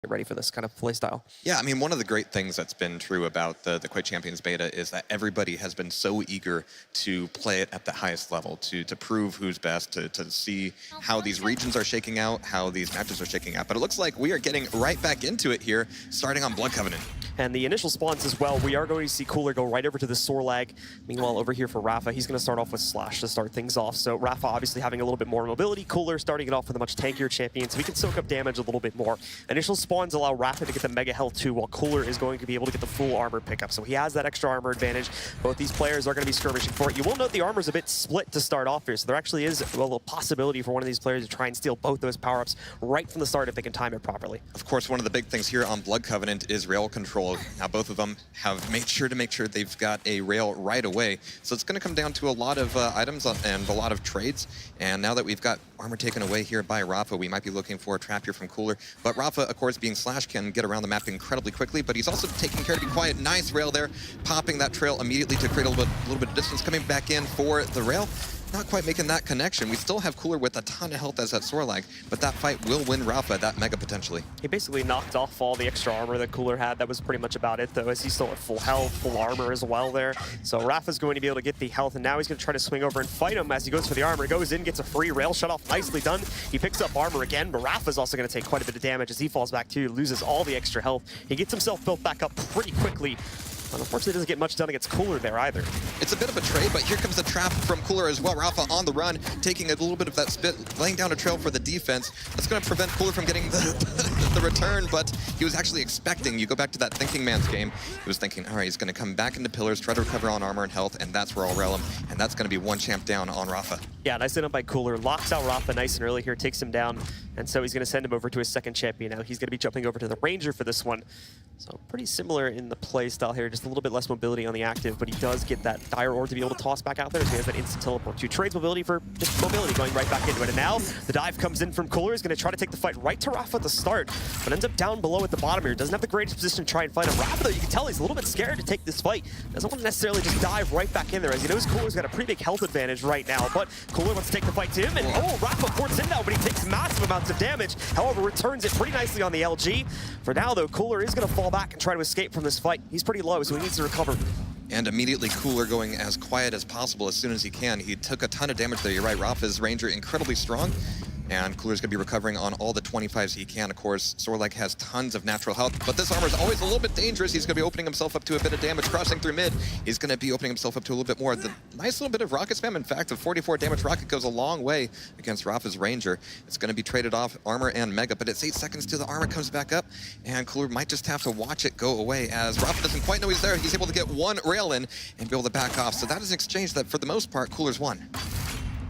get ready for this kind of playstyle. Yeah, I mean, one of the great things that's been true about the Quake Champions beta is that everybody has been so eager to play it at the highest level, to prove who's best, to see how these regions are shaking out, how these matches are shaking out. But it looks like we are getting right back into it here, starting on Blood Covenant. And the initial spawns as well, we are going to see Cooler go right over to the Sorlag. Meanwhile, over here for Rapha, he's going to start off with Slash to start things off. So Rapha obviously having a little bit more mobility. Cooler starting it off with a much tankier champion, so he can soak up damage a little bit more. Initial spawns allow Rapha to get the Mega Health too, while Cooler is going to be able to get the full armor pickup. So he has that extra armor advantage. Both these players are going to be skirmishing for it. You will note the armor's a bit split to start off here, so there actually is a little possibility for one of these players to try and steal both those power-ups right from the start if they can time it properly. Of course, one of the big things here on Blood Covenant is rail control. Now, both of them have made sure they've got a rail right away. So it's going to come down to a lot of items and a lot of trades. And now that we've got armor taken away here by Rapha, we might be looking for a trap here from Cooler. But Rapha, of course, being Slash, can get around the map incredibly quickly, but he's also taking care to be quiet. Nice rail there, popping that trail immediately to create a little bit of distance, coming back in for the rail. Not quite making that connection. We still have Cooler with a ton of health as that Sorlag, but that fight will win Rapha that Mega potentially. He basically knocked off all the extra armor that Cooler had. That was pretty much about it, though, as he's still at full health, full armor as well there. So Rapha's going to be able to get the health, and now he's going to try to swing over and fight him as he goes for the armor. He goes in, gets a free rail shut off. Nicely done. He picks up armor again, but Rapha's also going to take quite a bit of damage as he falls back too, loses all the extra health. He gets himself built back up pretty quickly. But unfortunately, doesn't get much done against Cooler there either. It's a bit of a trade, but here comes the trap from Cooler as well. Rapha on the run, taking a little bit of that spit, laying down a trail for the defense. That's going to prevent Cooler from getting the return, but he was actually expecting. You go back to that thinking man's game. He was thinking, all right, he's going to come back into pillars, try to recover on armor and health, and that's where I'll rail him. And that's going to be one champ down on Rapha. Yeah, nice done by Cooler. Locks out Rapha nice and early here, takes him down, and so he's going to send him over to his second champion now. He's going to be jumping over to the Ranger for this one. So pretty similar in the play style here, just a little bit less mobility on the active, but he does get that Dire Orb to be able to toss back out there, so he has that instant teleport. Two trades mobility for just mobility going right back into it. And now the dive comes in from Cooler. He's going to try to take the fight right to Rapha at the start, but ends up down below at the bottom here. Doesn't have the greatest position to try and fight him. Rapha, though, you can tell he's a little bit scared to take this fight. Doesn't want to necessarily just dive right back in there, as he knows Cooler's got a pretty big health advantage right now, but Cooler wants to take the fight to him, and Rapha ports in now, but he takes massive amounts of damage. However, returns it pretty nicely on the LG. For now, though, Cooler is going to fall back and try to escape from this fight. He's pretty low, so he needs to recover. And immediately Cooler going as quiet as possible as soon as he can. He took a ton of damage there. You're right, Rapha's Ranger incredibly strong. And Cooler's going to be recovering on all the 25s he can. Of course, Sorlag has tons of natural health, but this armor is always a little bit dangerous. He's going to be opening himself up to a bit of damage. Crossing through mid, he's going to be opening himself up to a little bit more. The nice little bit of rocket spam. In fact, a 44 damage rocket goes a long way against Rapha's Ranger. It's going to be traded off armor and Mega, but it's 8 seconds till the armor comes back up, and Cooler might just have to watch it go away as Rapha doesn't quite know he's there. He's able to get one rail in and be able to back off. So that is an exchange that, for the most part, Cooler's won.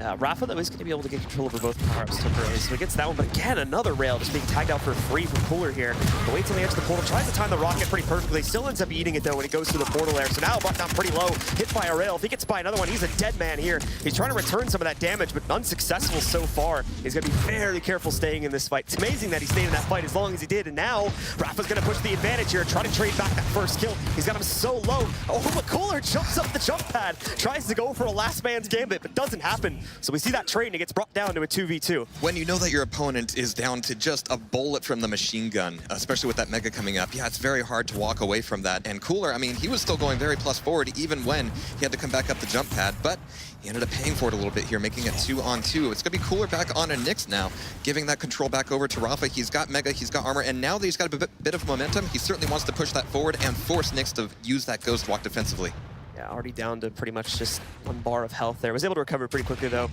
Rapha, though, is going to be able to get control over both power-ups temporarily, so he gets that one, but again, another rail just being tagged out for free from Cooler here. But waits on the edge of the portal, tries to time the rocket pretty perfectly, still ends up eating it, though, when he goes through the portal there. So now brought down pretty low, hit by a rail. If he gets by another one, he's a dead man here. He's trying to return some of that damage, but unsuccessful so far. He's going to be very careful staying in this fight. It's amazing that he stayed in that fight as long as he did, and now Rapha's going to push the advantage here, try to trade back that first kill. He's got him so low. Oh, but Cooler jumps up the jump pad, tries to go for a last man's gambit, but doesn't happen. So we see that trade, and it gets brought down to a 2v2. When you know that your opponent is down to just a bullet from the machine gun, especially with that Mega coming up, yeah, it's very hard to walk away from that. And Cooler, I mean, he was still going very plus forward even when he had to come back up the jump pad, but he ended up paying for it a little bit here, making it 2-on-2. It's going to be Cooler back on a Nyx now, giving that control back over to Rapha. He's got Mega, he's got armor, and now that he's got a bit of momentum, he certainly wants to push that forward and force Nyx to use that Ghost Walk defensively. Yeah, already down to pretty much just one bar of health there. Was able to recover pretty quickly, though,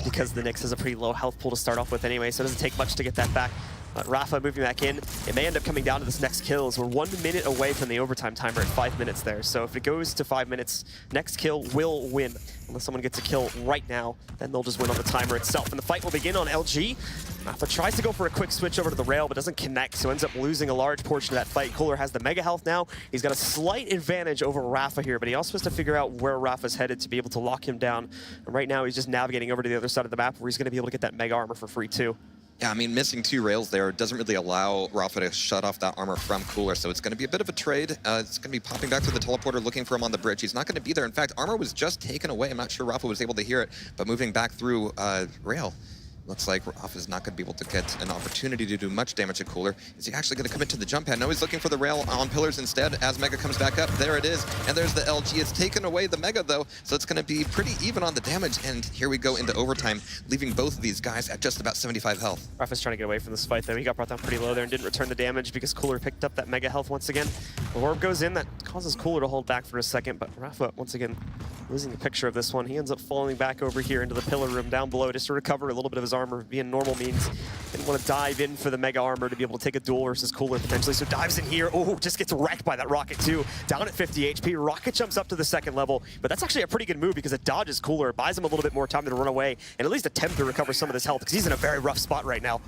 because the Nyx has a pretty low health pool to start off with anyway, so it doesn't take much to get that back. But Rapha moving back in, it may end up coming down to this next kill, as we're 1 minute away from the overtime timer at 5 minutes there. So if it goes to 5 minutes, next kill will win. Unless someone gets a kill right now, then they'll just win on the timer itself. And the fight will begin on LG. Rapha tries to go for a quick switch over to the rail, but doesn't connect, so ends up losing a large portion of that fight. Cooler has the Mega health now. He's got a slight advantage over Rapha here, but he also has to figure out where Rapha's headed to be able to lock him down. And right now, he's just navigating over to the other side of the map, where he's going to be able to get that Mega armor for free, too. Yeah, I mean, missing 2 rails there doesn't really allow Rapha to shut off that armor from Cooler, so it's going to be a bit of a trade. It's going to be popping back to the teleporter, looking for him on the bridge. He's not going to be there. In fact, armor was just taken away. I'm not sure Rapha was able to hear it, but moving back through rail. Looks like Rapha's not going to be able to get an opportunity to do much damage to Cooler. Is he actually going to commit to the jump pad? No, he's looking for the rail on pillars instead as Mega comes back up. There it is. And there's the LG. It's taken away the Mega, though, so it's going to be pretty even on the damage. And here we go into overtime, leaving both of these guys at just about 75 health. Rapha's trying to get away from this fight, though. He got brought down pretty low there and didn't return the damage because Cooler picked up that Mega health once again. The orb goes in. That causes Cooler to hold back for a second, but Rapha, once again, losing the picture of this one. He ends up falling back over here into the pillar room down below just to recover a little bit of his armor via normal means. Didn't want to dive in for the Mega armor to be able to take a duel versus Cooler potentially, so dives in here. Oh, just gets wrecked by that Rocket too. Down at 50 HP, Rocket jumps up to the second level, but that's actually a pretty good move because it dodges Cooler, buys him a little bit more time to run away and at least attempt to recover some of this health because he's in a very rough spot right now.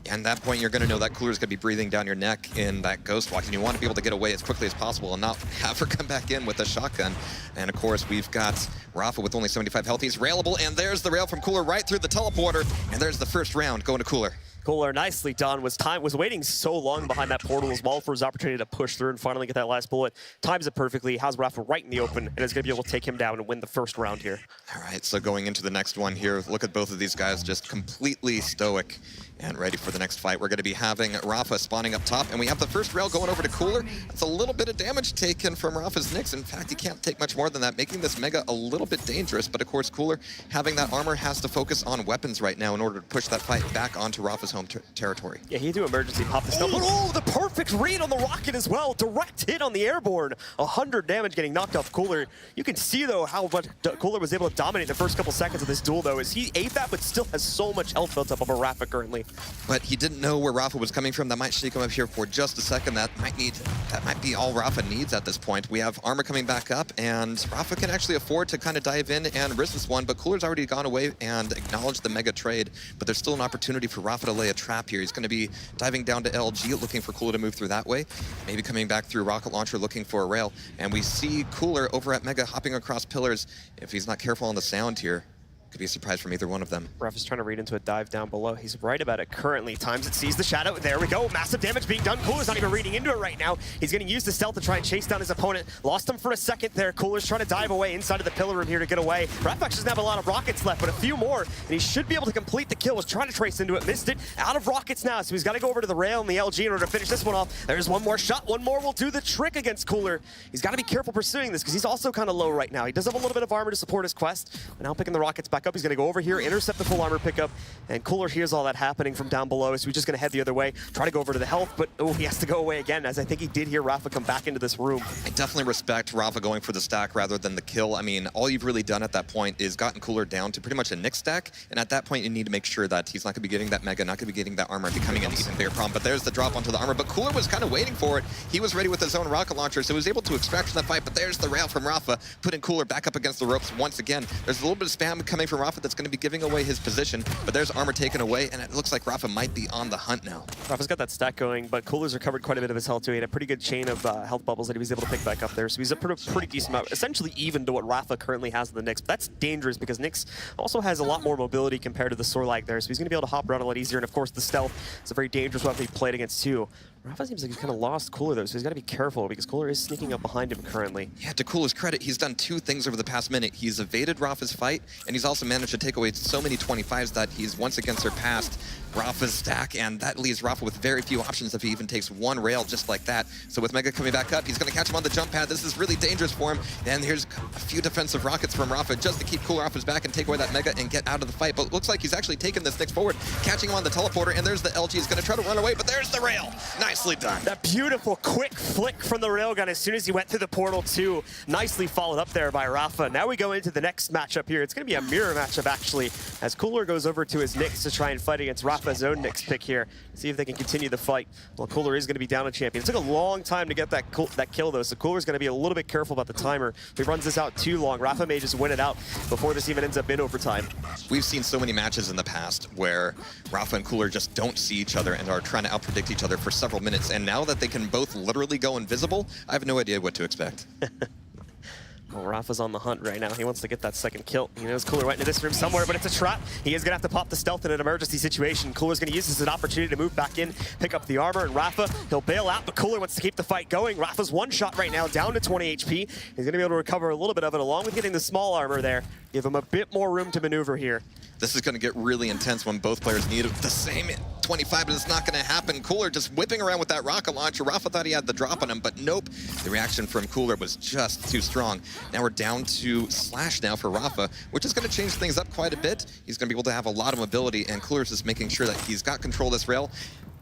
And at that point, you're going to know that Cooler's going to be breathing down your neck in that Ghost Walk, and you want to be able to get away as quickly as possible and not have her come back in with a shotgun. And of course, we've got Rapha with only 75 health. He's railable, and there's the rail from Cooler right through the teleporter, and there's the first round going to Cooler. Cooler, nicely done. Was waiting so long behind that portal as well for his opportunity to push through and finally get that last bullet. Times it perfectly, has Rapha right in the open, and is going to be able to take him down and win the first round here. All right, so going into the next one here, look at both of these guys just completely stoic and ready for the next fight. We're going to be having Rapha spawning up top, and we have the first rail going over to Cooler. That's a little bit of damage taken from Rapha's Nyx. In fact, he can't take much more than that, making this Mega a little bit dangerous. But of course, Cooler, having that armor, has to focus on weapons right now in order to push that fight back onto Rapha's home territory. Yeah, he had to emergency pop the stun. Oh, the perfect read on the Rocket as well. Direct hit on the airborne. 100 damage getting knocked off Cooler. You can see, though, how much Cooler was able to dominate the first couple seconds of this duel, though, as he ate that, but still has so much health built up over Rapha currently. But he didn't know where Rapha was coming from. That might shake him up here for just a second. That might be all Rapha needs at this point. We have armor coming back up, and Rapha can actually afford to kind of dive in and risk this one, but Cooler's already gone away and acknowledged the Mega trade, but there's still an opportunity for Rapha to lay a trap here. He's going to be diving down to LG, looking for Cooler to move through that way, maybe coming back through Rocket Launcher, looking for a rail, and we see Cooler over at Mega hopping across pillars. If he's not careful on the sound here, could be a surprise from either one of them. Rapha's trying to read into a dive down below. He's right about it currently. Times it, sees the shadow. There we go. Massive damage being done. Cooler's not even reading into it right now. He's getting used to stealth to try and chase down his opponent. Lost him for a second there. Cooler's trying to dive away inside of the pillar room here to get away. Rapha actually doesn't have a lot of rockets left, but a few more, and he should be able to complete the kill. Was trying to trace into it, missed it. Out of rockets now, so he's got to go over to the rail and the LG in order to finish this one off. There's one more shot. One more will do the trick against Cooler. He's got to be careful pursuing this because he's also kind of low right now. He does have a little bit of armor to support his quest, but now picking the rockets back up. He's going to go over here, intercept the full armor pickup, and Cooler hears all that happening from down below, so he's just going to head the other way, try to go over to the health, but oh, he has to go away again, as I think he did hear Rapha come back into this room. I definitely respect Rapha going for the stack rather than the kill. I mean, all you've really done at that point is gotten Cooler down to pretty much a Nyx stack, and at that point you need to make sure that he's not going to be getting that Mega, not going to be getting that armor, becoming an even bigger problem. But there's the drop onto the armor, but Cooler was kind of waiting for it. He was ready with his own rocket launcher, so he was able to extract from that fight, but there's the rail from Rapha, putting Cooler back up against the ropes once again. There's a little bit of spam coming from Rapha that's going to be giving away his position, but there's armor taken away, and it looks like Rapha might be on the hunt now. Rapha's got that stack going, but Cooler's recovered quite a bit of his health too. He had a pretty good chain of health bubbles that he was able to pick back up there, so he's a pretty decent amount, essentially even to what Rapha currently has in the Nyx. But that's dangerous because Nyx also has a lot more mobility compared to the Sorlag there, so he's going to be able to hop around a lot easier, and of course the stealth is a very dangerous weapon he played against too. Rapha seems like he's kind of lost Cooler though, so he's got to be careful because Cooler is sneaking up behind him currently. Yeah, to Cooler's credit, he's done two things over the past minute. He's evaded Rapha's fight, and he's also managed to take away so many 25s that he's once again surpassed Rapha's stack, and that leaves Rapha with very few options if he even takes one rail just like that. So with Mega coming back up, he's going to catch him on the jump pad. This is really dangerous for him, and here's a few defensive rockets from Rapha just to keep Cooler off his back and take away that Mega and get out of the fight. But it looks like he's actually taking this Nyx forward, catching him on the teleporter, and there's the LG. He's going to try to run away, but there's the rail. Nicely done. That beautiful quick flick from the railgun as soon as he went through the portal too. Nicely followed up there by Rapha. Now we go into the next matchup here. It's going to be a mirror matchup actually, as Cooler goes over to his Nyx to try and fight against Rapha's own Nyx pick here. See if they can continue the fight. Well, Cooler is going to be down a champion. It took a long time to get that kill though, so Cooler's going to be a little bit careful about the timer. If he runs this out too long, Rapha may just win it out before this even ends up in overtime. We've seen so many matches in the past where Rapha and Cooler just don't see each other and are trying to outpredict each other for several minutes, and now that they can both literally go invisible, I have no idea what to expect. Well, Rapha's on the hunt right now. He wants to get that second kill. He knows Cooler went into this room somewhere, but it's a trap. He is going to have to pop the stealth in an emergency situation. Cooler's going to use this as an opportunity to move back in, pick up the armor, and Rapha, he'll bail out, but Cooler wants to keep the fight going. Rapha's one shot right now, down to 20 HP. He's going to be able to recover a little bit of it, along with getting the small armor there. Give him a bit more room to maneuver here. This is going to get really intense when both players need the same 25, but it's not going to happen. Cooler just whipping around with that rocket launcher. Rapha thought he had the drop on him, but nope. The reaction from Cooler was just too strong. Now we're down to Slash now for Rapha, which is going to change things up quite a bit. He's going to be able to have a lot of mobility, and Cooler's just making sure that he's got control of this rail.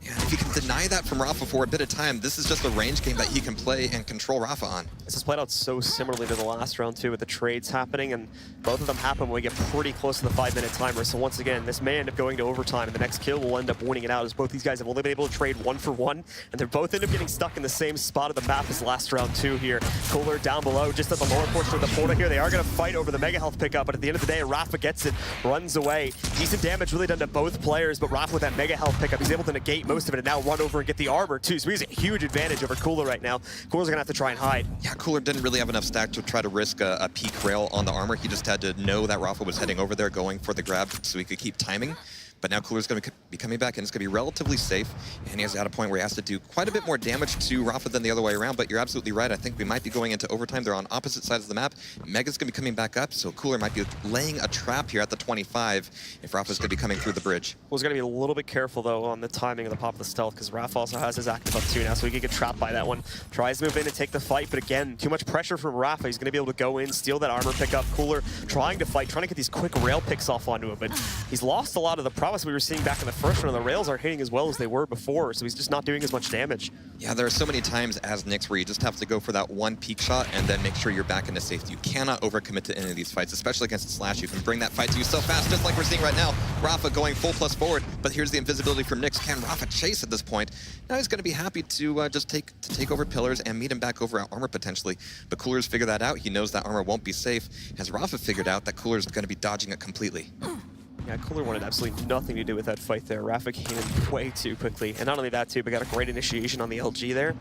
And if he can deny that from Rapha for a bit of time, this is just a range game that he can play and control Rapha on. This has played out so similarly to the last round too, with the trades happening, and both of them happen when we get pretty close to the 5-minute timer. So once again, this may end up going to overtime, and the next kill will end up winning it out, as both these guys have only been able to trade 1 for 1, and they're both end up getting stuck in the same spot of the map as last round too here. Cooler down below, just at the lower portion of the portal here. They are going to fight over the mega health pickup, but at the end of the day, Rapha gets it, runs away. Decent damage really done to both players, but Rapha with that mega health pickup, he's able to negate most of it and now run over and get the armor too. So he has a huge advantage over Cooler right now. Cooler's gonna have to try and hide. Yeah, Cooler didn't really have enough stack to try to risk a peak rail on the armor. He just had to know that Rapha was heading over there, going for the grab so he could keep timing. But now Cooler's going to be coming back, and it's going to be relatively safe. And he's at a point where he has to do quite a bit more damage to Rapha than the other way around. But you're absolutely right. I think we might be going into overtime. They're on opposite sides of the map. Mega's going to be coming back up, so Cooler might be laying a trap here at the 25 if Rapha's going to be coming through the bridge. Well, he's going to be a little bit careful, though, on the timing of the pop of the stealth, because Rapha also has his active up too now, so he could get trapped by that one. Tries to move in and take the fight, but again, too much pressure from Rapha. He's going to be able to go in, steal that armor pick up. Cooler trying to fight, trying to get these quick rail picks off onto him, but he's lost a lot of the prowess we were seeing back in the first round. The rails aren't hitting as well as they were before, so he's just not doing as much damage. Yeah, there are so many times as Nyx where you just have to go for that one peak shot and then make sure you're back into safety. You cannot overcommit to any of these fights, especially against Slash. You can bring that fight to you so fast, just like we're seeing right now. Rapha going full plus forward, but here's the invisibility from Nyx. Can Rapha chase at this point? Now he's going to be happy to just take over pillars and meet him back over at armor potentially. But Cooler's figured that out. He knows that armor won't be safe. Has Rapha figured out that Cooler's going to be dodging it completely? Yeah, Cooler wanted absolutely nothing to do with that fight there. Rapha came in way too quickly. And not only that too, but got a great initiation on the LG there.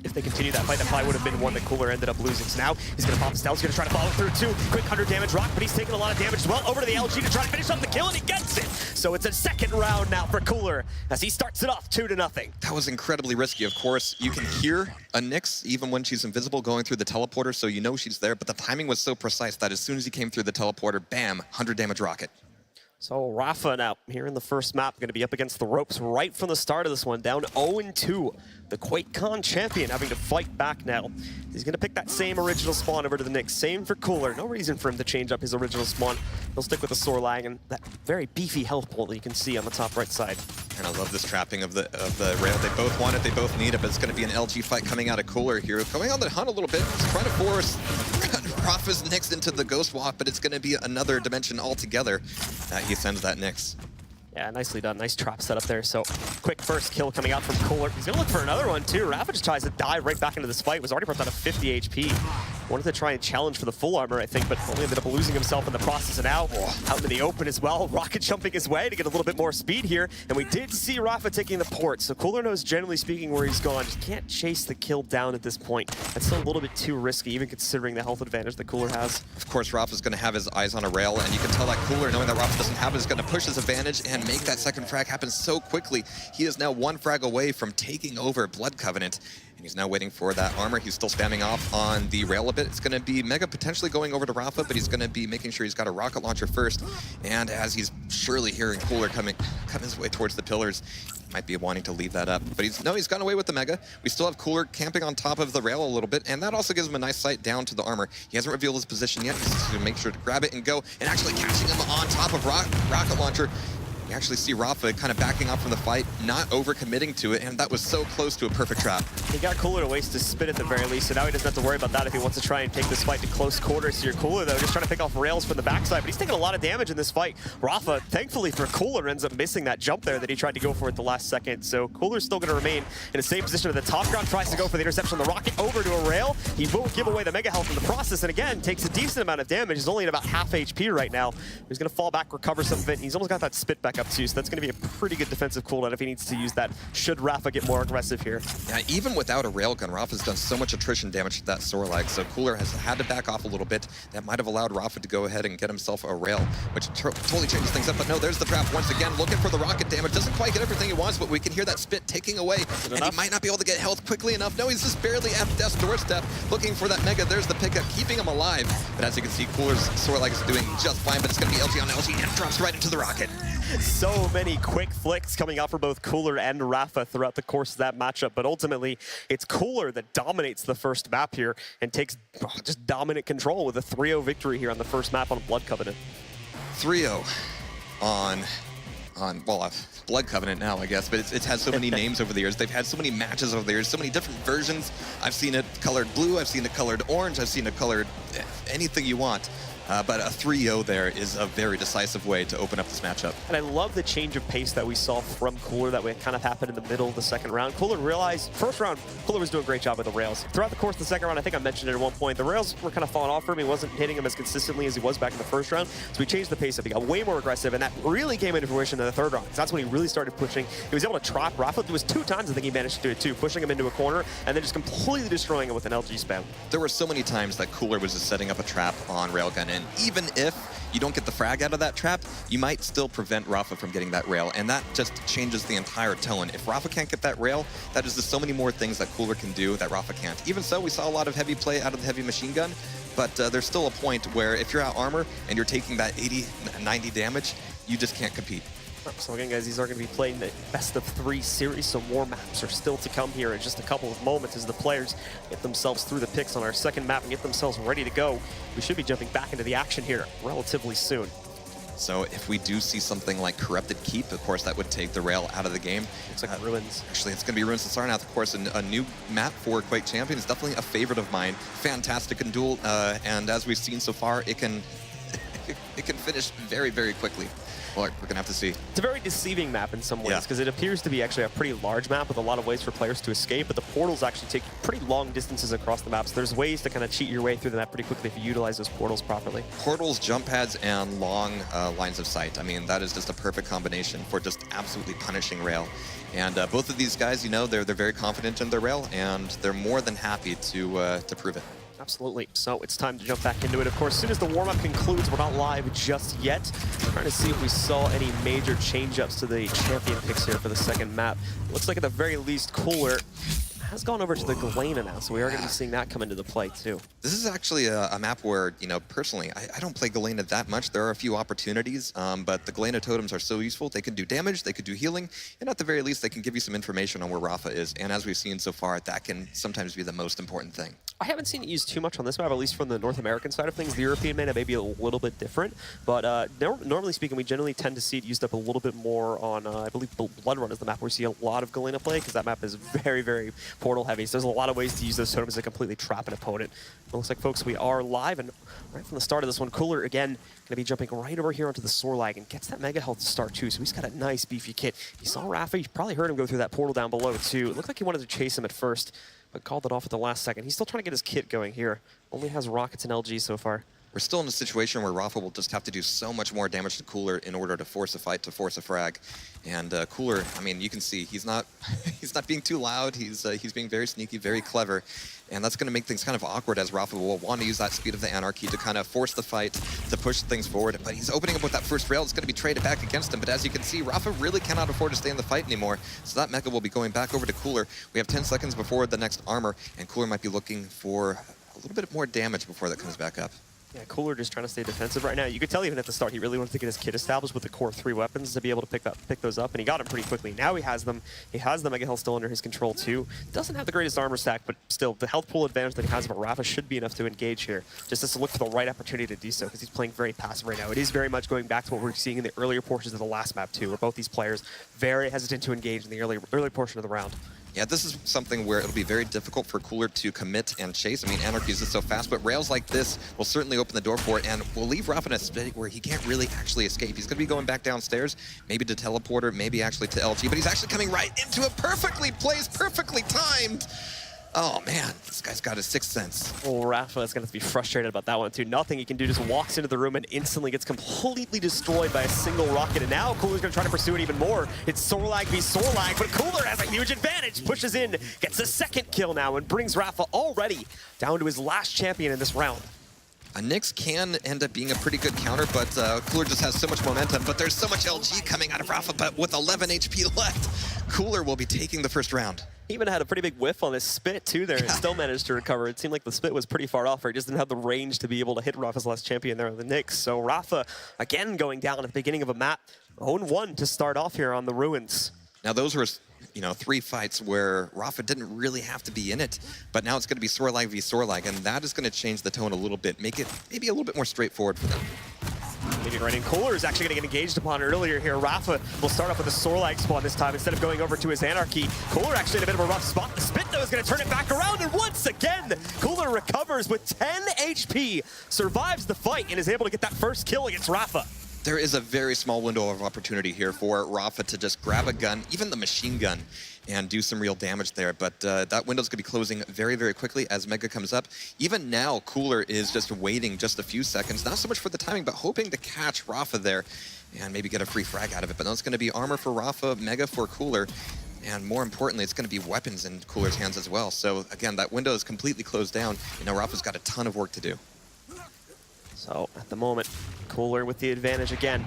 If they continue that fight, that probably would have been one that Cooler ended up losing. So now he's going to pop his stealth. He's going to try to follow through too. Quick 100 damage rock, but he's taking a lot of damage as well. Over to the LG to try to finish off the kill, and he gets it. So it's a second round now for Cooler as he starts it off 2-0. That was incredibly risky. Of course, you can hear a Nyx even when she's invisible going through the teleporter, so you know she's there. But the timing was so precise that as soon as he came through the teleporter, bam, 100 damage rocket. So Rapha now, here in the first map, going to be up against the ropes right from the start of this one, down 0-2. The QuakeCon champion having to fight back now. He's going to pick that same original spawn over to the Nyx. Same for Cooler. No reason for him to change up his original spawn. He'll stick with the Sorlag and that very beefy health pool that you can see on the top right side. And I love this trapping of the rail. They both want it, they both need it, but it's going to be an LG fight coming out of Cooler here. Going on the hunt a little bit, just trying to force Rapha's Nyx into the Ghost Walk, but it's going to be another dimension altogether that he sends that Nyx. Yeah, nicely done. Nice trap setup there. So, quick first kill coming out from Cooler. He's going to look for another one, too. Rapha just tries to dive right back into this fight. Was already brought down to 50 HP. Wanted to try and challenge for the full armor, I think, but only ended up losing himself in the process. And now, out in the open as well. Rocket jumping his way to get a little bit more speed here. And we did see Rapha taking the port. So, Cooler knows, generally speaking, where he's gone. Just can't chase the kill down at this point. That's still a little bit too risky, even considering the health advantage that Cooler has. Of course, Rapha's going to have his eyes on a rail, and you can tell that Cooler, knowing that Rapha doesn't have it, is going to push his advantage and make that second frag happen so quickly. He is now one frag away from taking over Blood Covenant, and he's now waiting for that armor. He's still spamming off on the rail a bit. It's going to be Mega potentially going over to Rapha, but he's going to be making sure he's got a rocket launcher first. And as he's surely hearing Cooler coming his way towards the pillars, he might be wanting to leave that up. But he's gone away with the Mega. We still have Cooler camping on top of the rail a little bit, and that also gives him a nice sight down to the armor. He hasn't revealed his position yet. He's just going to make sure to grab it and go, and actually catching him on top of rocket launcher. You actually see Rapha kind of backing up from the fight, not overcommitting to it, and that was so close to a perfect trap. He got Cooler to waste his spit at the very least, so now he doesn't have to worry about that if he wants to try and take this fight to close quarters here. Cooler, though, just trying to pick off rails from the backside, but he's taking a lot of damage in this fight. Rapha, thankfully for Cooler, ends up missing that jump there that he tried to go for at the last second, so Cooler's still going to remain in a safe position at the top ground, tries to go for the interception on the rocket over to a rail. He won't give away the mega health in the process, and again, takes a decent amount of damage. He's only at about half HP right now. He's going to fall back, recover some of it. He's almost got that spit back up. up too, so that's going to be a pretty good defensive cooldown if he needs to use that, should Rapha get more aggressive here. Yeah, even without a railgun, Rapha's done so much attrition damage to that Sorlag, so Cooler has had to back off a little bit. That might have allowed Rapha to go ahead and get himself a rail, which totally changes things up, but no, there's the trap once again, looking for the rocket damage. Doesn't quite get everything he wants, but we can hear that spit taking away, and he might not be able to get health quickly enough. No, he's just barely at death's doorstep, looking for that Mega. There's the pickup, keeping him alive, but as you can see, Cooler's Sorlag is doing just fine, but it's going to be LG on LG, and drops right into the rocket. So many quick flicks coming out for both Cooler and Rapha throughout the course of that matchup, but ultimately it's Cooler that dominates the first map here and takes just dominant control with a 3-0 victory here on the first map on Blood Covenant. 3-0 on well, Blood Covenant now, I guess, but it's had so many names over the years. They've had so many matches over the years, so many different versions. I've seen it colored blue, I've seen it colored orange, I've seen it colored anything you want. But a 3-0 there is a very decisive way to open up this matchup. And I love the change of pace that we saw from Cooler that kind of happened in the middle of the second round. Cooler realized, first round, Cooler was doing a great job with the rails. Throughout the course of the second round, I think I mentioned it at one point, the rails were kind of falling off for him. He wasn't hitting him as consistently as he was back in the first round. So we changed the pace up. He got way more aggressive, and that really came into fruition in the third round. That's when he really started pushing. He was able to trap Rapha. There was 2 times I think he managed to do it too, pushing him into a corner and then just completely destroying him with an LG spam. There were so many times that Cooler was just setting up a trap on Railgun, and even if you don't get the frag out of that trap, you might still prevent Rapha from getting that rail, and that just changes the entire tone. If Rapha can't get that rail, that is just so many more things that Cooler can do that Rapha can't. Even so, we saw a lot of heavy play out of the heavy machine gun, but there's still a point where if you're out armor and you're taking that 80, 90 damage, you just can't compete. So again, guys, these are going to be playing the best of 3 series, so more maps are still to come here in just a couple of moments as the players get themselves through the picks on our second map and get themselves ready to go. We should be jumping back into the action here relatively soon. So if we do see something like Corrupted Keep, of course, that would take the rail out of the game. It's like Ruins. Actually, it's going to be Ruins to Sarnath, of course, a new map for Quake Champion. It's definitely a favorite of mine. Fantastic in Duel, and as we've seen so far, it can finish very, very quickly. Well, we're gonna have to see. It's a very deceiving map in some ways because it appears to be actually a pretty large map with a lot of ways for players to escape, but the portals actually take pretty long distances across the map, so there's ways to kind of cheat your way through the map pretty quickly if you utilize those portals properly. Portals, jump pads, and long lines of sight. I mean, that is just a perfect combination for just absolutely punishing Rail. And both of these guys, you know, they're very confident in their Rail, and they're more than happy to prove it. Absolutely. So it's time to jump back into it. Of course, as soon as the warm-up concludes, we're not live just yet. We're trying to see if we saw any major change-ups to the champion picks here for the second map. Looks like at the very least, Cooler has gone over to the Galena now, so we are going to be seeing that come into the play too. This is actually a map where, you know, personally, I don't play Galena that much. There are a few opportunities, but the Galena totems are so useful. They can do damage, they could do healing, and at the very least, they can give you some information on where Rapha is. And as we've seen so far, that can sometimes be the most important thing. I haven't seen it used too much on this map, at least from the North American side of things. The European meta may be a little bit different, but normally speaking, we generally tend to see it used up a little bit more on, I believe, Blood Run is the map where we see a lot of Galena play, because that map is very, very portal heavy. So there's a lot of ways to use those totems to completely trap an opponent. It looks like, folks, we are live, and right from the start of this one, Cooler, again, going to be jumping right over here onto the Sorlag and gets that Mega Health to start, too. So he's got a nice, beefy kit. He saw Rapha. You probably heard him go through that portal down below, too. It looked like he wanted to chase him at first, but called it off at the last second. He's still trying to get his kit going here. Only has rockets and LG so far. We're still in a situation where Rapha will just have to do so much more damage to Cooler in order to force a fight, to force a frag. And Cooler, I mean, you can see he's not he's not being too loud. He's being very sneaky, very clever. And that's going to make things kind of awkward as Rapha will want to use that speed of the Anarchy to kind of force the fight, to push things forward. But he's opening up with that first rail. It's going to be traded back against him. But as you can see, Rapha really cannot afford to stay in the fight anymore. So that Mega will be going back over to Cooler. We have 10 seconds before the next armor, and Cooler might be looking for a little bit more damage before that comes back up. Yeah, Cooler just trying to stay defensive right now. You could tell even at the start he really wanted to get his kit established with the core 3 weapons to be able to pick those up, and he got them pretty quickly. Now he has them. He has the Mega Health still under his control too. Doesn't have the greatest armor stack, but still the health pool advantage that he has over Rapha should be enough to engage here. Just has to look for the right opportunity to do so, because he's playing very passive right now. It is very much going back to what we're seeing in the earlier portions of the last map too, where both these players very hesitant to engage in the early portion of the round. Yeah, this is something where it'll be very difficult for Cooler to commit and chase. I mean, Anarchy is just so fast, but rails like this will certainly open the door for it, and will leave Rapha in a state where he can't really actually escape. He's going to be going back downstairs, maybe to teleporter, maybe actually to LG, but he's actually coming right into it, perfectly placed, perfectly timed. Oh man, this guy's got a sixth sense. Oh, Rapha is going to be frustrated about that one too. Nothing he can do, just walks into the room and instantly gets completely destroyed by a single rocket. And now Cooler's going to try to pursue it even more. It's Sorlag v Sorlag, but Cooler has a huge advantage. Pushes in, gets a second kill now, and brings Rapha already down to his last champion in this round. Nyx can end up being a pretty good counter, but Cooler just has so much momentum. But there's so much LG coming out of Rapha, but with 11 HP left, Cooler will be taking the first round. He even had a pretty big whiff on his spit too there and still managed to recover. It seemed like the spit was pretty far off, or he just didn't have the range to be able to hit Rapha's last champion there on the Nyx. So Rapha, again, going down at the beginning of a map. 0-1 to start off here on the Ruins. Now those were, you know, 3 fights where Rapha didn't really have to be in it, but now it's going to be Sorlag v Sorlag, and that is going to change the tone a little bit, make it maybe a little bit more straightforward for them. Leaving right in. Cooler is actually going to get engaged upon earlier here. Rapha will start off with a Sorlag spawn this time instead of going over to his Anarchy. Cooler actually in a bit of a rough spot. The spit though is going to turn it back around, and once again, Cooler recovers with 10 HP, survives the fight, and is able to get that first kill against Rapha. There is a very small window of opportunity here for Rapha to just grab a gun, even the machine gun, and do some real damage there. But that window's going to be closing very, very quickly as Mega comes up. Even now, Cooler is just waiting just a few seconds, not so much for the timing, but hoping to catch Rapha there and maybe get a free frag out of it. But now it's going to be armor for Rapha, Mega for Cooler, and more importantly, it's going to be weapons in Cooler's hands as well. So again, that window is completely closed down, and now Rapha's got a ton of work to do. So at the moment, Cooler with the advantage again.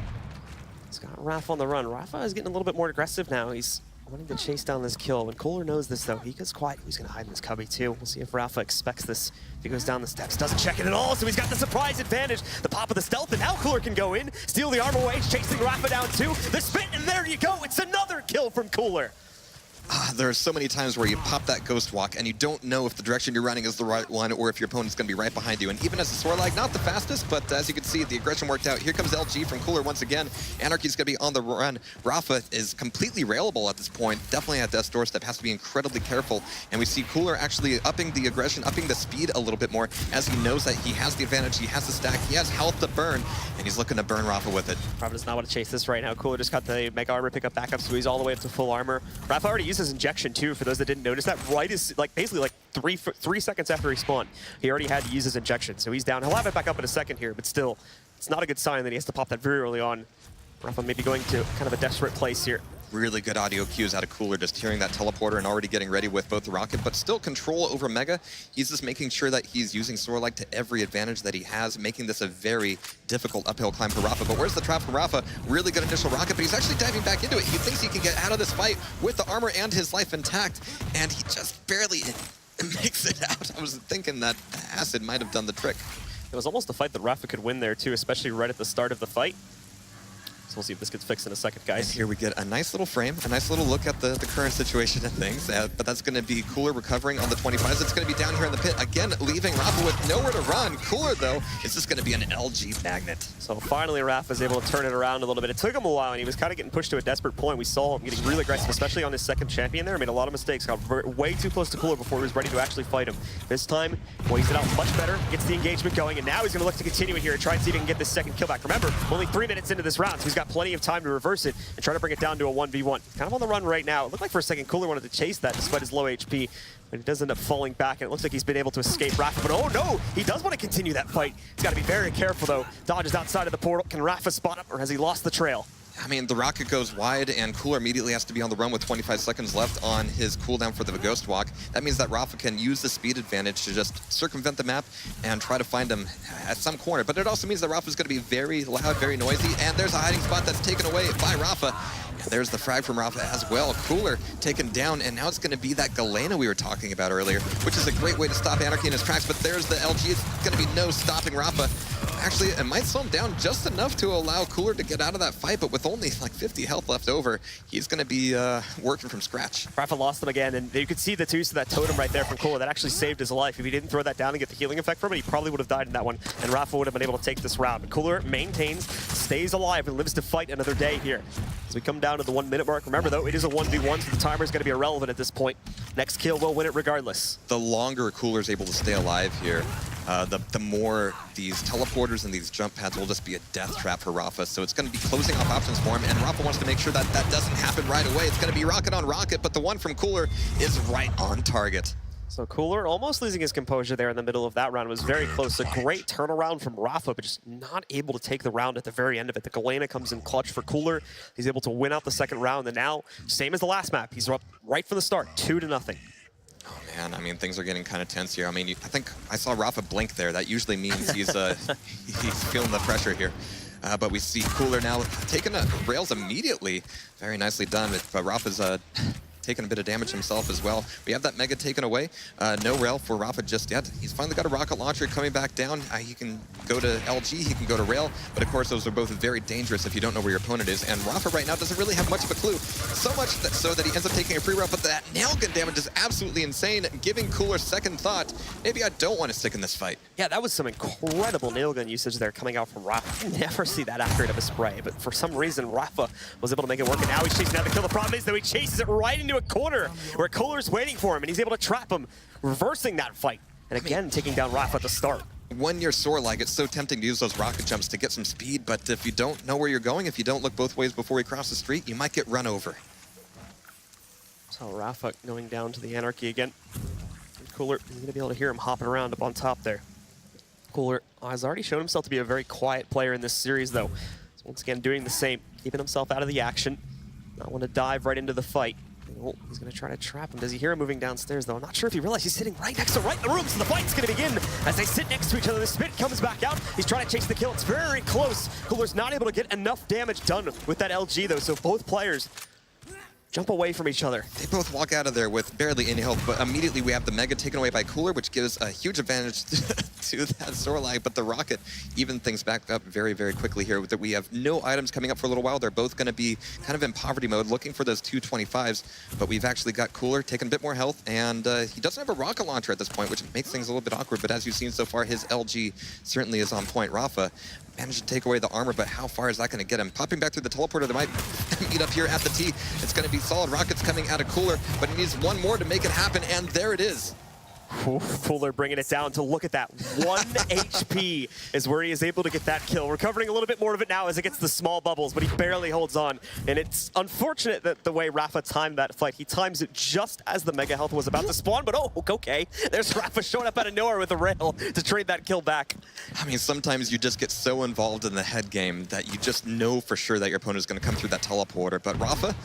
He's got Rapha on the run. Rapha is getting a little bit more aggressive now. He's wanting to chase down this kill. When Cooler knows this though, he goes quiet. He's going to hide in his cubby too. We'll see if Rapha expects this. If he goes down the steps, doesn't check it at all, so he's got the surprise advantage. The pop of the stealth, and now Cooler can go in, steal the armor away, chasing Rapha down too. The spit, and there you go. It's another kill from Cooler. There are so many times where you pop that Ghost Walk and you don't know if the direction you're running is the right one or if your opponent's going to be right behind you. And even as a Sorlag, not the fastest, but as you can see, the aggression worked out. Here comes LG from Cooler once again. Anarchy's going to be on the run. Rapha is completely railable at this point. Definitely at death's doorstep. Has to be incredibly careful. And we see Cooler actually upping the aggression, upping the speed a little bit more as he knows that he has the advantage. He has the stack. He has health to burn, and he's looking to burn Rapha with it. Rapha does not want to chase this right now. Cooler just got the Mega Armor pick up back up, so he's all the way up to full armor. Rapha already uses Injection too, for those that didn't notice that. Right is like basically like three seconds after he spawned, he already had to use his Injection, so he's down. He'll have it back up in a second here, but still, it's not a good sign that he has to pop that very early on. Rapha maybe going to kind of a desperate place here. Really good audio cues out of Cooler, just hearing that teleporter and already getting ready with both the rocket, but still control over Mega. He's just making sure that he's using Sorlag to every advantage that he has, making this a very difficult uphill climb for Rapha. But where's the trap from Rapha? Really good initial rocket, but he's actually diving back into it. He thinks he can get out of this fight with the armor and his life intact, and he just barely makes it out. I was thinking that acid might have done the trick. It was almost a fight that Rapha could win there too, especially right at the start of the fight. So we'll see if this gets fixed in a second, guys. And here we get a nice little frame, a nice little look at the current situation of things. But that's going to be Cooler recovering on the 25s. It's going to be down here in the pit, again, leaving Rapha with nowhere to run. Cooler, though, is just going to be an LG magnet. So finally, Rapha is able to turn it around a little bit. It took him a while, and he was kind of getting pushed to a desperate point. We saw him getting really aggressive, especially on his second champion there. Made a lot of mistakes, got way too close to Cooler before he was ready to actually fight him. This time, weighs it out much better, gets the engagement going, and now he's going to look to continue it here and try and see if he can get this second kill back. Remember, only 3 minutes into this round, so he's got plenty of time to reverse it and try to bring it down to a 1v1. Kind of on the run right now. It looked like for a second Cooler wanted to chase that despite his low HP, but he does end up falling back, and it looks like he's been able to escape Rapha. But oh no, he does want to continue that fight. He's got to be very careful though. Dodges outside of the portal. Can Rapha spot up, or has he lost the trail? I mean, the rocket goes wide, and Cooler immediately has to be on the run with 25 seconds left on his cooldown for the Ghost Walk. That means that Rapha can use the speed advantage to just circumvent the map and try to find him at some corner. But it also means that Rapha's going to be very loud, very noisy, and there's a hiding spot that's taken away by Rapha. And there's the frag from Rapha as well. Cooler taken down, and now it's going to be that Galena we were talking about earlier, which is a great way to stop Anarchy in his tracks. But there's the LG. It's going to be no stopping Rapha. Actually, it might slow him down just enough to allow Cooler to get out of that fight, but with only like 50 health left over, he's going to be working from scratch. Rapha lost him again, and you could see the use of that totem right there from Cooler. That actually saved his life. If he didn't throw that down and get the healing effect from it, he probably would have died in that one, and Rapha would have been able to take this round. But Cooler maintains, stays alive, and lives to fight another day here. As we come down to the 1 minute mark, remember though, it is a 1v1, so the timer is going to be irrelevant at this point. Next kill will win it regardless. The longer Cooler's able to stay alive here, the more these teleporters and these jump pads will just be a death trap for Rapha. So it's going to be closing off options for him, and Rapha wants to make sure that that doesn't happen right away. It's going to be rocket on rocket, but the one from Cooler is right on target. So Cooler almost losing his composure there in the middle of that round. It was very close. A great turnaround from Rapha, but just not able to take the round at the very end of it. The Galena comes in clutch for Cooler. He's able to win out the second round, and now, same as the last map, he's up right from the start, 2-0. Oh man, I mean, things are getting kind of tense here. I mean, I think I saw Rapha blink there. That usually means he's feeling the pressure here. But we see Cooler now taking rails immediately. Very nicely done, but Rapha's taking a bit of damage himself as well. We have that Mega taken away. No rail for Rapha just yet. He's finally got a rocket launcher coming back down. He can go to LG, he can go to rail, but of course those are both very dangerous if you don't know where your opponent is. And Rapha right now doesn't really have much of a clue. So much that, so that he ends up taking a free rail, but that nail gun damage is absolutely insane, giving Cooler second thought. Maybe I don't want to stick in this fight. Yeah, that was some incredible nail gun usage there coming out from Rapha. You never see that accurate of a spray, but for some reason Rapha was able to make it work, and now he's chasing down the kill. The problem is that he chases it right into a corner where Cooler's waiting for him, and he's able to trap him, reversing that fight, and again taking down Rapha at the start. When you're Sorlag, it's so tempting to use those rocket jumps to get some speed, but if you don't know where you're going, if you don't look both ways before you cross the street, you might get run over. So Rapha going down to the Anarchy again. And Cooler, you're going to be able to hear him hopping around up on top there. Cooler has already shown himself to be a very quiet player in this series, though. So once again, doing the same, keeping himself out of the action. Not want to dive right into the fight. Oh, he's going to try to trap him. Does he hear him moving downstairs, though? I'm not sure if he realized he's sitting right next to right in the room, so the fight's going to begin as they sit next to each other. The spit comes back out. He's trying to chase the kill. It's very close. Cooler's not able to get enough damage done with that LG, though, so both players jump away from each other. They both walk out of there with barely any health, but immediately we have the Mega taken away by Cooler, which gives a huge advantage to that Sorlag, but the Rocket even things back up very, very quickly here. That we have no items coming up for a little while. They're both going to be kind of in poverty mode, looking for those 225s, but we've actually got Cooler taking a bit more health, and he doesn't have a rocket launcher at this point, which makes things a little bit awkward, but as you've seen so far, his LG certainly is on point. Rapha managed to take away the armor, but how far is that going to get him? Popping back through the teleporter, they might meet up here at the T. It's going to be solid rockets coming out of Cooler, but he needs one more to make it happen, and there it is. Cooler bringing it down to look at that. 1 HP is where he is able to get that kill. Recovering a little bit more of it now as it gets the small bubbles, but he barely holds on. And it's unfortunate that the way Rapha timed that fight. He times it just as the Mega Health was about to spawn, but oh, okay. There's Rapha showing up out of nowhere with a rail to trade that kill back. I mean, sometimes you just get so involved in the head game that you just know for sure that your opponent is going to come through that teleporter. But Rapha,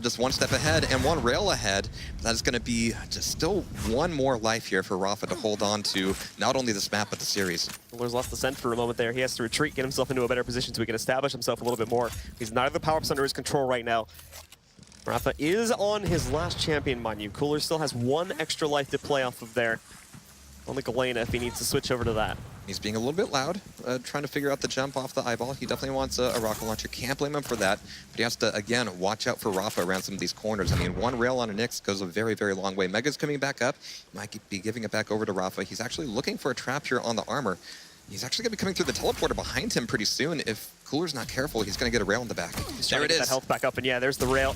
just one step ahead and one rail ahead. That is going to be just still one more life here for Rapha to hold on to not only this map, but the series. Cooler's lost the scent for a moment there. He has to retreat, get himself into a better position so he can establish himself a little bit more. He's neither the power-ups under his control right now. Rapha is on his last champion, mind you. Cooler still has one extra life to play off of there. Only Galena if he needs to switch over to that. He's being a little bit loud, trying to figure out the jump off the eyeball. He definitely wants a rocket launcher. Can't blame him for that. But he has to, again, watch out for Rapha around some of these corners. I mean, one rail on an Nyx goes a very, very long way. Mega's coming back up. He might be giving it back over to Rapha. He's actually looking for a trap here on the armor. He's actually going to be coming through the teleporter behind him pretty soon. If Cooler's not careful, he's going to get a rail in the back. There it is. That health back up, and yeah, there's the rail.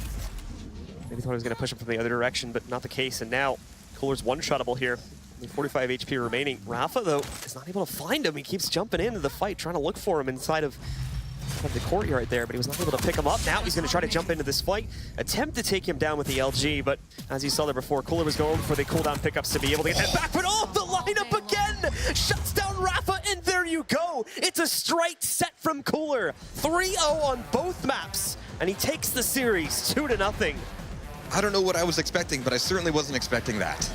Maybe thought he was going to push him from the other direction, but not the case. And now Cooler's one-shottable here. Only 45 HP remaining. Rapha, though, is not able to find him. He keeps jumping into the fight, trying to look for him inside of the courtyard there, but he was not able to pick him up. Now he's going to try to jump into this fight, attempt to take him down with the LG, but as you saw there before, Cooler was going for the cooldown pickups to be able to get that back, but oh, the lineup again! Shuts down Rapha, and there you go! It's a straight set from Cooler. 3-0 on both maps, and he takes the series 2-0. I don't know what I was expecting, but I certainly wasn't expecting that.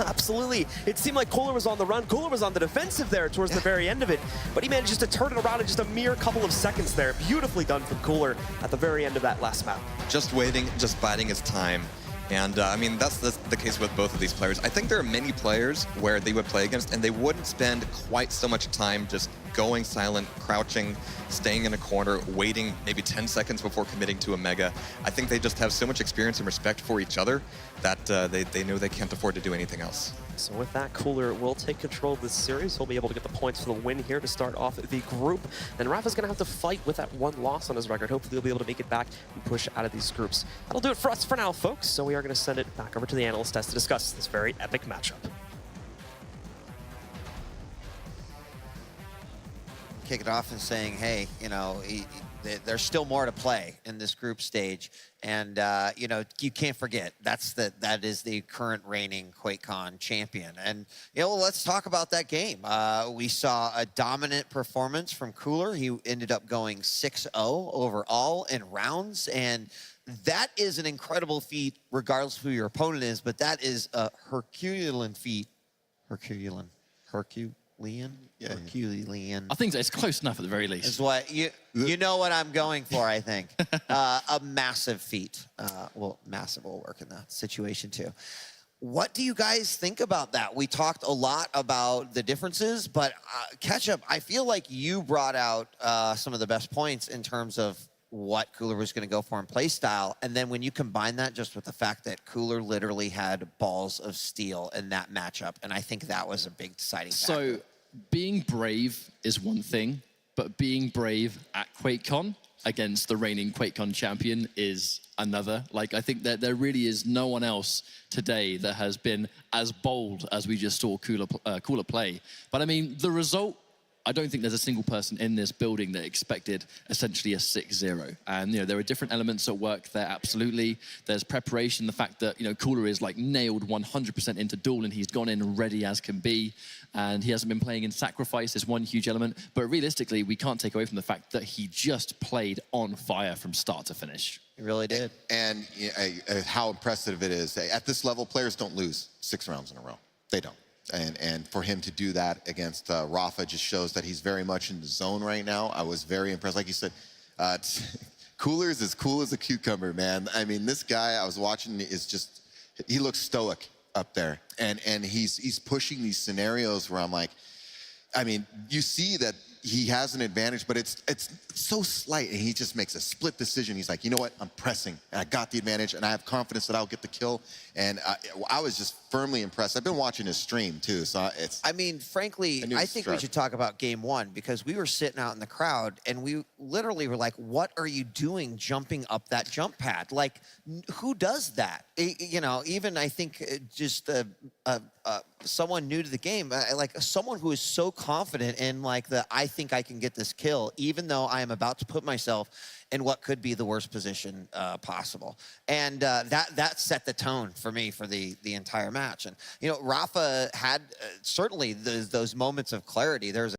Absolutely. It seemed like Cooler was on the run. Cooler was on the defensive there towards the very end of it, but he manages to turn it around in just a mere couple of seconds there. Beautifully done from Cooler at the very end of that last map. Just waiting, just biding his time. And I mean, that's the case with both of these players. I think there are many players where they would play against and they wouldn't spend quite so much time just going silent, crouching, staying in a corner, waiting maybe 10 seconds before committing to a Mega. I think they just have so much experience and respect for each other that they know they can't afford to do anything else. So with that, Cooler will take control of this series. He'll be able to get the points for the win here to start off the group. And Rapha's going to have to fight with that one loss on his record. Hopefully he'll be able to make it back and push out of these groups. That'll do it for us for now, folks. So we are going to send it back over to the analyst desk to discuss this very epic matchup. Kick it off and saying, hey, you know, There's still more to play in this group stage. And, you know, you can't forget, that is the current reigning QuakeCon champion. And, you know, let's talk about that game. We saw a dominant performance from Cooler. He ended up going 6-0 overall in rounds. And that is an incredible feat, regardless of who your opponent is. But that is a Herculean feat. Herculean. Yeah. Herculean. I think it's close enough at the very least. Is what you know what I'm going for, I think. A massive feat. Well, massive will work in that situation too. What do you guys think about that? We talked a lot about the differences, but Ketchup, I feel like you brought out some of the best points in terms of what Cooler was going to go for in play style. And then when you combine that just with the fact that Cooler literally had balls of steel in that matchup, and I think that was a big deciding factor. So being brave is one thing, but being brave at QuakeCon against the reigning QuakeCon champion is another. Like, I think that there really is no one else today that has been as bold as we just saw Cooler play. But I mean, the result, I don't think there's a single person in this building that expected essentially a 6-0. And, you know, there are different elements at work there, absolutely. There's preparation, the fact that, you know, Cooler is like nailed 100% into Duel and he's gone in ready as can be. And he hasn't been playing in Sacrifice is one huge element. But realistically, we can't take away from the fact that he just played on fire from start to finish. He really did. And how impressive it is. At this level, players don't lose 6 rounds in a row. They don't. And for him to do that against Rapha just shows that he's very much in the zone right now. I was very impressed. Like you said, Cooler is as cool as a cucumber, man. I mean, this guy I was watching is just, he looks stoic up there. And he's pushing these scenarios where I'm like, I mean, you see that he has an advantage, but it's so slight, and he just makes a split decision. He's like, you know what, I'm pressing, and I got the advantage, and I have confidence that I'll get the kill. And I was just firmly impressed. I've been watching his stream too, so it's. I mean, frankly, I think we should talk about game one, because we were sitting out in the crowd, and we literally were like, what are you doing jumping up that jump pad? Like, who does that? You know, even I think just someone new to the game, like someone who is so confident in like I think I can get this kill, even though I am about to put myself in what could be the worst position possible. And that set the tone for me for the entire match. And, you know, Rapha had certainly those moments of clarity. There's